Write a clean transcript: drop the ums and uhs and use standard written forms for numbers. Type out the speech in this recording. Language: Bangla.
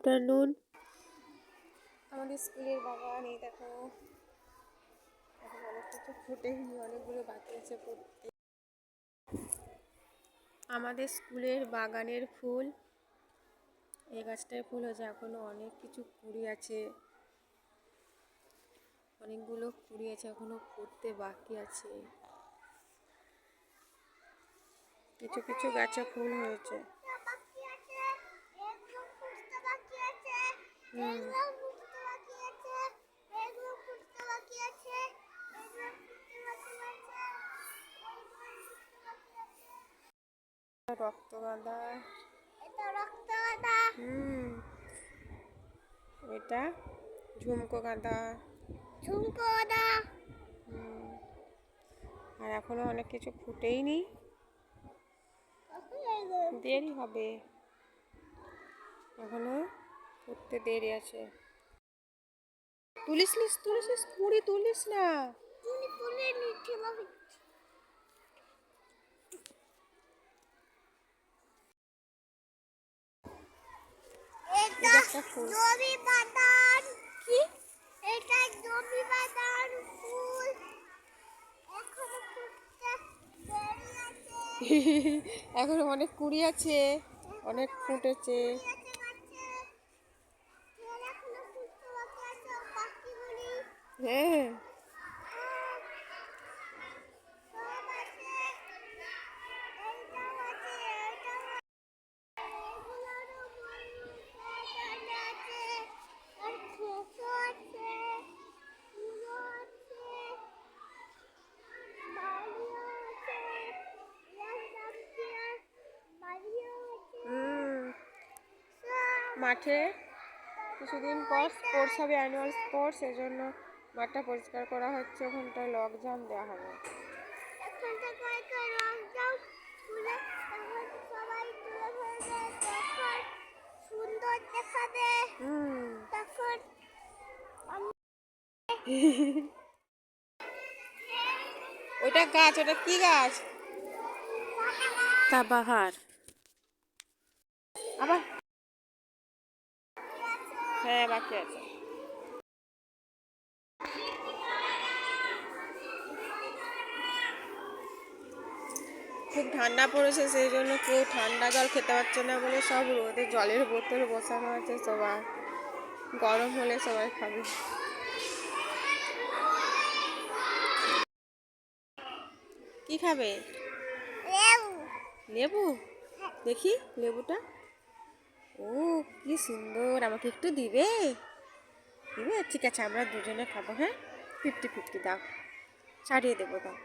আফটারনুন। আমাদের স্কুলের বাগান, এই দেখো এখন অনেক কিছু ফুটেনি, অনেকগুলো বাকি আছে ফুটতে। আমাদের স্কুলের বাগানের ফুল, এই গাছটায় ফুল হয়েছে, এখনো অনেক কিছু কুড়ি আছে, অনেকগুলো কুড়ি আছে, এখনো ফুটতে বাকি আছে। কিছু কিছু গাছে ফুল হয়েছে। রক্তগাঁদা, এটা ঝুমকো গাঁদা, আর এখনো অনেক কিছু ফুটেইনি, দেরি হবে, এখনো ফুটতে দেরি আছে। তুলিস কুড়ি তুলিস না। এখন অনেক কুড়ি আছে, অনেক ফুটেছে। হ্যাঁ, মাঠে কিছুদিন পর স্পোর্টস হবে, অ্যানুয়াল স্পোর্টস, এজন্য মাঠটা পরিষ্কার করা হচ্ছে, ওখানটায় লকজাম দেওয়া হবে। ওটা গাছ, ওটা কি গাছ? পাতাবাহার। আবার হ্যাঁ, বাকি আছে। খুব ঠান্ডা পড়েছে, সেই জন্য কেউ ঠান্ডা জল খেতে পারছে না বলে সব রোদে জলের বোতল বসানো আছে, সবাই গরম হলে সবাই খাবে। কি খাবে? লেবু। দেখি লেবুটা। ও কি সুন্দর, আমাকে একটু দিবে? দিবে, ঠিক আছে, আমরা দুজনে খাবো। হ্যাঁ, 50-50 দাও, ছাড়িয়ে দেবো, দাও।